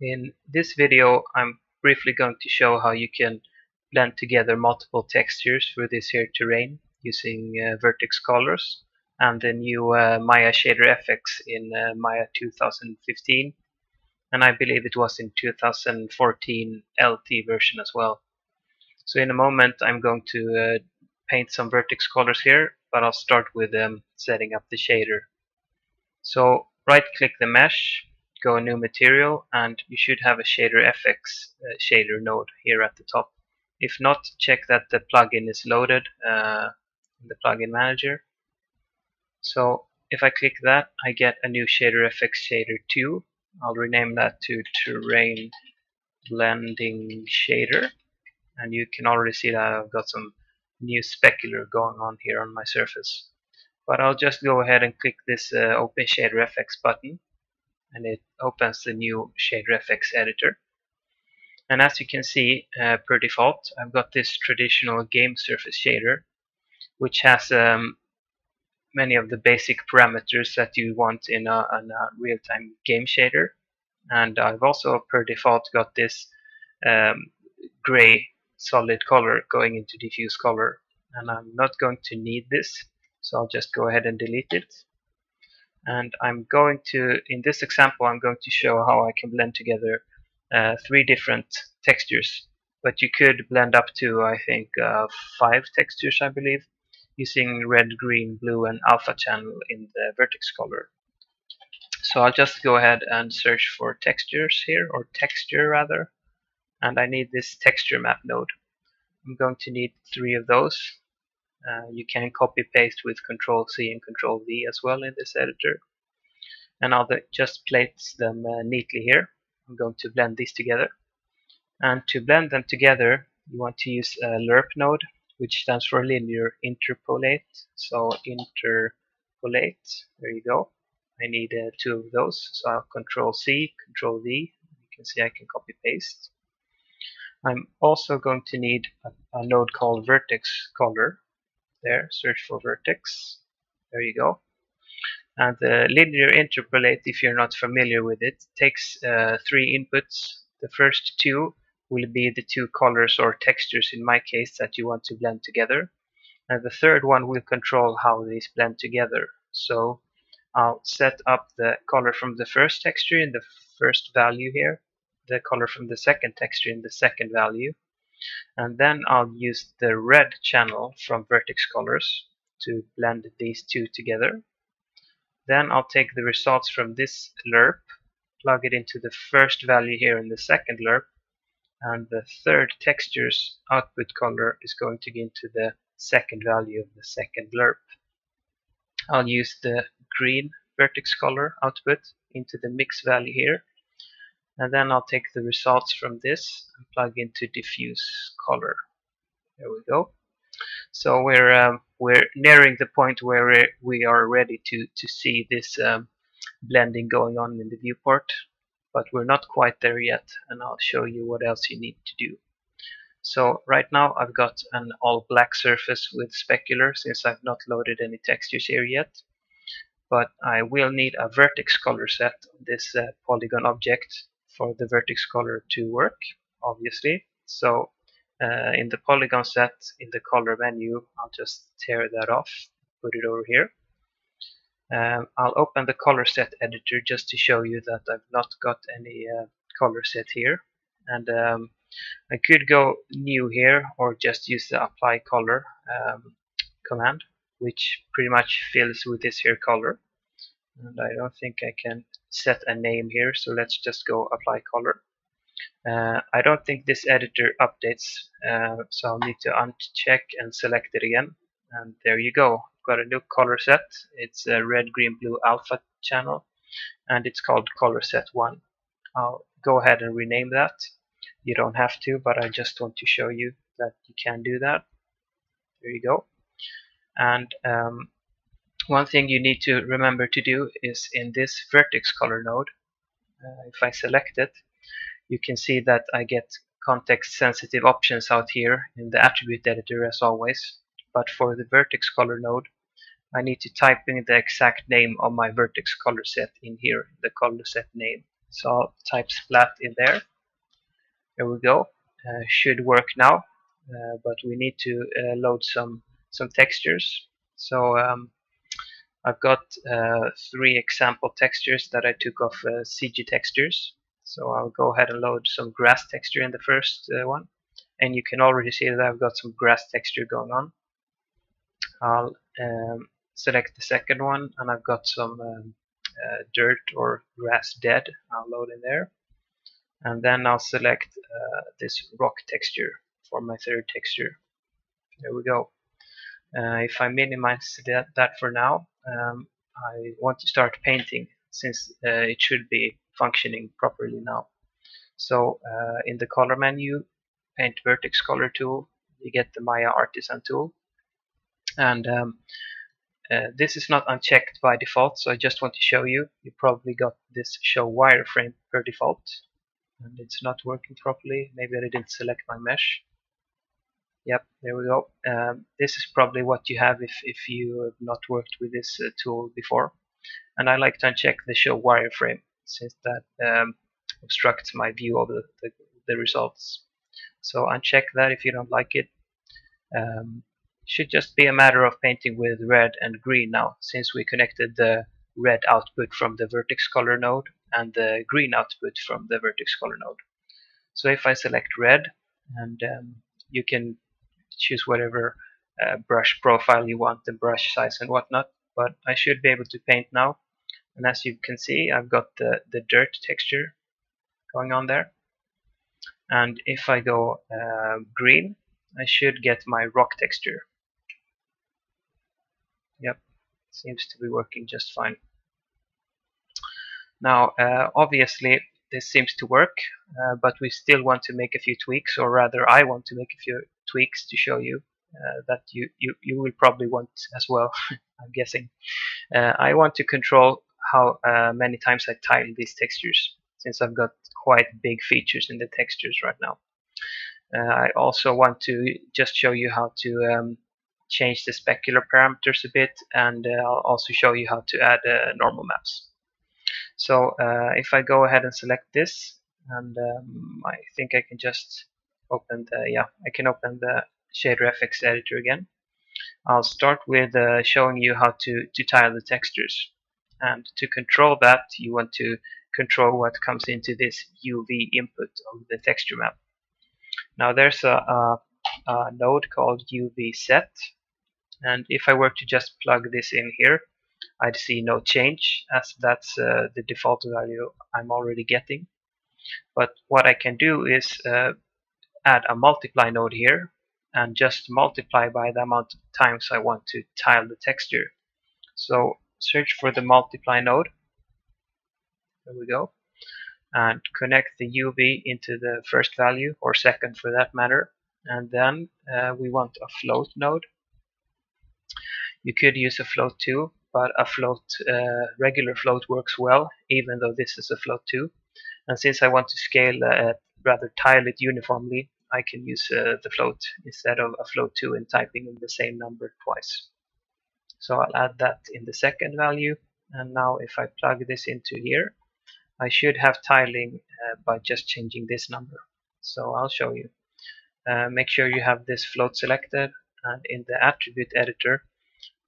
In this video, I'm briefly going to show how you can blend together multiple textures for this here terrain using Vertex Colors and the new Maya ShaderFX in Maya 2015, and I believe it was in 2014 LT version as well. So in a moment I'm going to paint some Vertex Colors here, but I'll start with setting up the shader. So right click the mesh, go new material, and you should have a ShaderFX shader node here at the top. If not, check that the plugin is loaded in the plugin manager. So if I click that, I get a new ShaderFX shader 2. I'll rename that to Terrain Blending Shader, and you can already see that I've got some new specular going on here on my surface. But I'll just go ahead and click this Open ShaderFX button, and it opens the new ShaderFX editor. And as you can see, per default, I've got this traditional game surface shader, which has many of the basic parameters that you want in a real-time game shader. And I've also, per default, got this gray solid color going into diffuse color. And I'm not going to need this, so I'll just go ahead and delete it. And I'm going to, in this example, I'm going to show how I can blend together 3 different textures. But you could blend up to, I think, 5 textures, I believe, using red, green, blue, and alpha channel in the Vertex Color. So I'll just go ahead and search for textures here, or texture rather, and I need this texture map node. I'm going to need 3 of those. You can copy paste with Ctrl-C and Ctrl-V as well in this editor. And I'll just place them neatly here. I'm going to blend these together. And to blend them together, you want to use a Lerp node, which stands for Linear Interpolate. So Interpolate, there you go. I need 2 of those. So I'll Ctrl-C, Ctrl-V. You can see I can copy paste. I'm also going to need a node called Vertex Color. There, search for Vertex. There you go. And the linear interpolate, if you're not familiar with it, takes 3 inputs. The first 2 will be the 2 colors or textures in my case that you want to blend together. And the third one will control how these blend together. So I'll set up the color from the first texture in the first value here, the color from the second texture in the second value, and then I'll use the red channel from Vertex Colors to blend these 2 together. Then I'll take the results from this Lerp, plug it into the first value here in the second Lerp, and the third texture's output color is going to go into the second value of the second Lerp. I'll use the green Vertex Color output into the mix value here, and then I'll take the results from this and plug into diffuse color. There we go. So we're nearing the point where we are ready to see this blending going on in the viewport, but we're not quite there yet, and I'll show you what else you need to do. So right now I've got an all black surface with specular, since I've not loaded any textures here yet, but I will need a vertex color set on this polygon object for the vertex color to work, obviously. So in the polygon set, in the color menu, I'll just tear that off, put it over here. I'll open the color set editor just to show you that I've not got any color set here. And I could go new here or just use the apply color command, which pretty much fills with this here color. And I don't think I can set a name here, so let's just go apply color. I don't think this editor updates, so I'll need to uncheck and select it again. And there you go. Got a new color set. It's a red, green, blue alpha channel, and it's called color set 1. I'll go ahead and rename that. You don't have to, but I just want to show you that you can do that. There you go. And one thing you need to remember to do is in this vertex color node, if I select it, you can see that I get context sensitive options out here in the attribute editor as always. But for the vertex color node, I need to type in the exact name of my vertex color set in here, the color set name. So I'll type splat in there. There we go. Should work now, but we need to load some textures. So I've got 3 example textures that I took off CG Textures. So I'll go ahead and load some grass texture in the first one. And you can already see that I've got some grass texture going on. I'll select the second one, and I've got some dirt or grass dead. I'll load in there. And then I'll select this rock texture for my third texture. There we go. If I minimize that for now, I want to start painting, since it should be functioning properly now. So in the color menu, paint Vertex Color tool, you get the Maya Artisan tool. And this is not unchecked by default, so I just want to show you. You probably got this show wireframe per default, and it's not working properly. Maybe I didn't select my mesh. Yep, there we go. This is probably what you have if you have not worked with this tool before. And I like to uncheck the show wireframe, since that obstructs my view of the results. So uncheck that if you don't like it. Should just be a matter of painting with red and green now, since we connected the red output from the Vertex Color node and the green output from the Vertex Color node. So if I select red, and you can choose whatever brush profile you want, the brush size and whatnot, but I should be able to paint now. And as you can see, I've got the dirt texture going on there. And if I go green, I should get my rock texture. Yep, seems to be working just fine. Now, obviously, this seems to work, but we still want to make a few tweaks, or rather, I want to make a few tweaks to show you that you will probably want as well, I'm guessing. I want to control how many times I tile these textures, since I've got quite big features in the textures right now. I also want to just show you how to change the specular parameters a bit, and I'll also show you how to add normal maps. So if I go ahead and select this, and I think I can just open the ShaderFX editor again. I'll start with showing you how to tile the textures. And to control that, you want to control what comes into this UV input of the texture map. Now there's a node called UV set, and if I were to just plug this in here, I'd see no change, as that's the default value I'm already getting. But what I can do is add a multiply node here, and just multiply by the amount of times I want to tile the texture. So search for the multiply node. There we go. And connect the UV into the first value, or second for that matter. And then we want a float node. You could use a float too, but a float, regular float works well, even though this is a float too. And since I want to scale, rather tile it uniformly, I can use the float instead of a float 2 and typing in the same number twice. So I'll add that in the second value, and now if I plug this into here, I should have tiling by just changing this number. So I'll show you. Make sure you have this float selected, and in the attribute editor,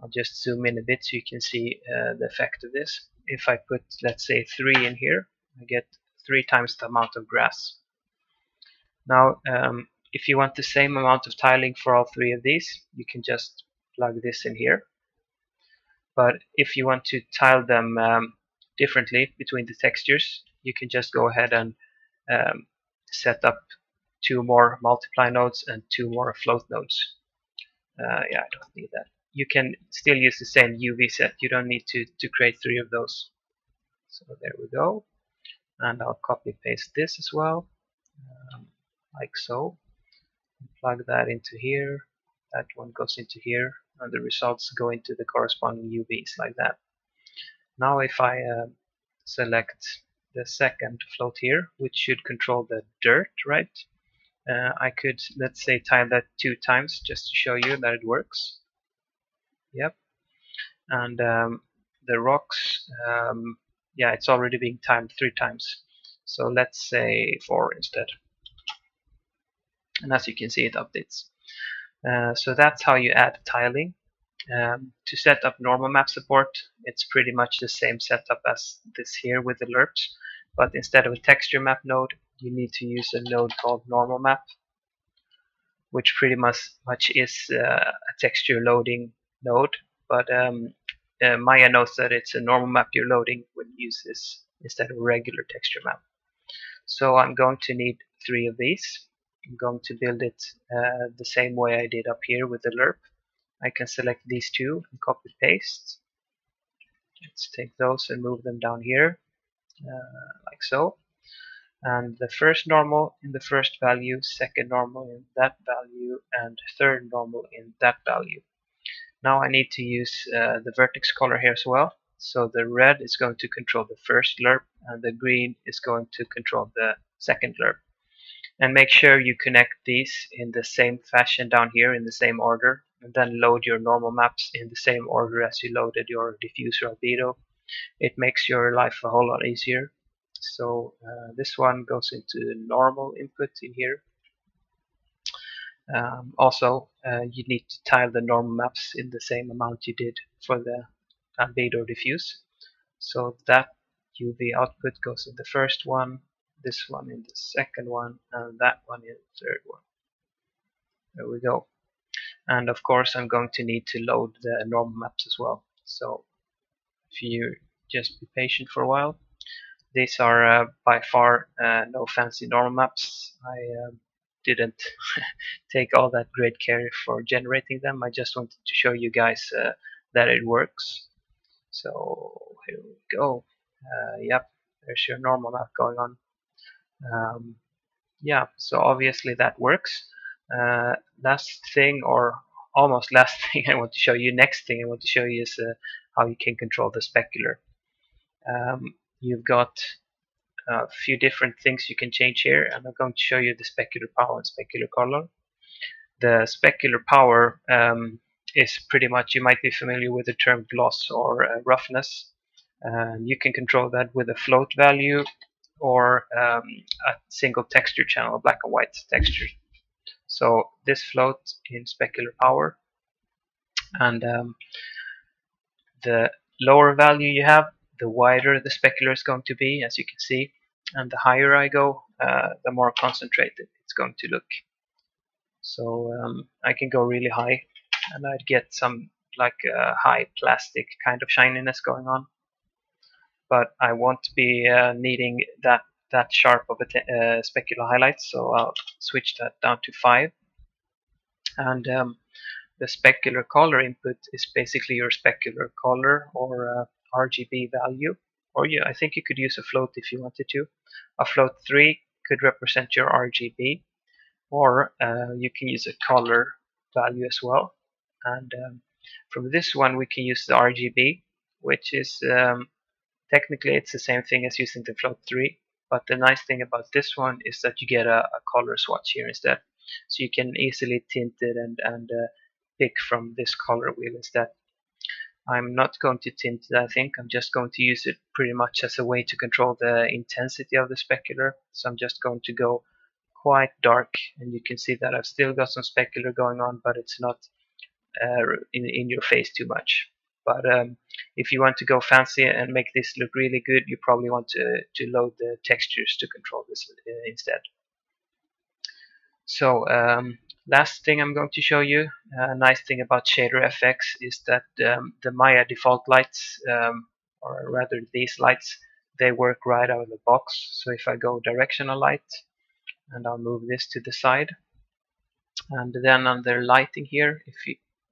I'll just zoom in a bit so you can see the effect of this. If I put, let's say, 3 in here, I get 3 times the amount of grass. Now, if you want the same amount of tiling for all 3 of these, you can just plug this in here. But if you want to tile them differently between the textures, you can just go ahead and set up 2 more multiply nodes and 2 more float nodes. Yeah, I don't need that. You can still use the same UV set. You don't need to create 3 of those. So there we go. And I'll copy paste this as well, like so. Plug that into here. That one goes into here, and the results go into the corresponding UVs like that. Now if I select the second float here, which should control the dirt, right? I could, let's say, tile that 2 times just to show you that it works. Yep. And the rocks, yeah, it's already being tiled 3 times. So let's say 4 instead. And as you can see, it updates. So that's how you add tiling. To set up normal map support, it's pretty much the same setup as this here with the lerps, but instead of a texture map node, you need to use a node called normal map, which pretty much is a texture loading node, but Maya knows that it's a normal map you're loading when you use this instead of a regular texture map. So I'm going to need 3 of these. I'm going to build it the same way I did up here with the lerp. I can select these 2 and copy paste. Let's take those and move them down here, like so. And the first normal in the first value, second normal in that value, and third normal in that value. Now I need to use the vertex color here as well. So the red is going to control the first lerp, and the green is going to control the second lerp. And make sure you connect these in the same fashion down here in the same order, and then load your normal maps in the same order as you loaded your diffuser albedo. It makes your life a whole lot easier. So this one goes into normal input in here. Also, you need to tile the normal maps in the same amount you did for the albedo diffuse. So that UV output goes in the first one, this one in the second one, and that one in the third one. There we go. And of course, I'm going to need to load the normal maps as well. So if you just be patient for a while. These are by far no fancy normal maps. I didn't take all that great care for generating them. I just wanted to show you guys that it works. So here we go. Yep, there's your normal map going on. Yeah, so obviously that works. Last thing, or almost last thing I want to show you, next thing I want to show you is how you can control the specular. You've got a few different things you can change here, and I'm going to show you the specular power and specular color. The specular power is pretty much, you might be familiar with the term gloss or roughness. You can control that with a float value or a single texture channel, black and white texture. So this float in specular power, and the lower value you have, the wider the specular is going to be, as you can see. And the higher I go, the more concentrated it's going to look. So I can go really high, and I'd get some like high plastic kind of shininess going on. But I won't be needing that sharp of a specular highlight, so I'll switch that down to 5. And the specular color input is basically your specular color or RGB value. Or I think you could use a float if you wanted to. A float 3 could represent your RGB, or you can use a color value as well. And from this one we can use the RGB, which is technically it's the same thing as using the float 3, but the nice thing about this one is that you get a color swatch here instead. So you can easily tint it and pick from this color wheel instead. I'm not going to tint it, I think. I'm just going to use it pretty much as a way to control the intensity of the specular. So I'm just going to go quite dark, and you can see that I've still got some specular going on, but it's not in your face too much. But if you want to go fancy and make this look really good, you probably want to load the textures to control this instead. So last thing I'm going to show you, a nice thing about ShaderFX is that the Maya default lights, or rather these lights, they work right out of the box. So if I go directional light, and I'll move this to the side, and then under lighting here, if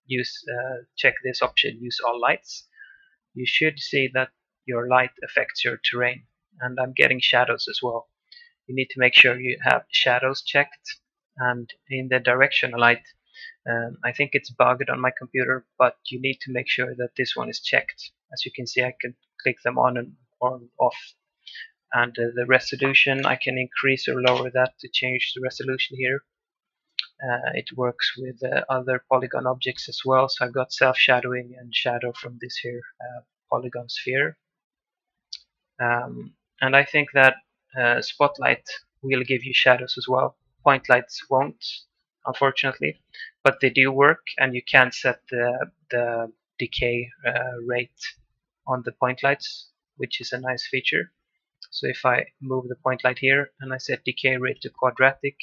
you check this option, use all lights, you should see that your light affects your terrain. And I'm getting shadows as well. You need to make sure you have shadows checked. And in the directional light, I think it's bugged on my computer, but you need to make sure that this one is checked. As you can see, I can click them on and off. And the resolution, I can increase or lower that to change the resolution here. It works with other polygon objects as well. So I've got self-shadowing and shadow from this here polygon sphere. And I think that Spotlight will give you shadows as well. Point lights won't, unfortunately, but they do work, and you can set the decay rate on the point lights, which is a nice feature. So if I move the point light here and I set decay rate to quadratic,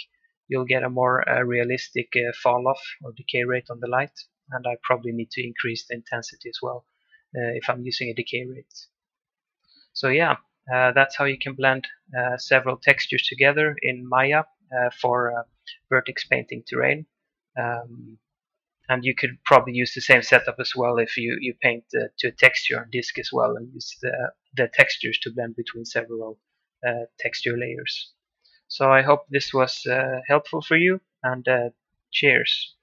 you'll get a more realistic fall off or decay rate on the light. And I probably need to increase the intensity as well if I'm using a decay rate. So yeah, that's how you can blend several textures together in Maya for vertex painting terrain. And you could probably use the same setup as well if you paint to a texture on disk as well and use the textures to blend between several texture layers. So I hope this was helpful for you, and cheers.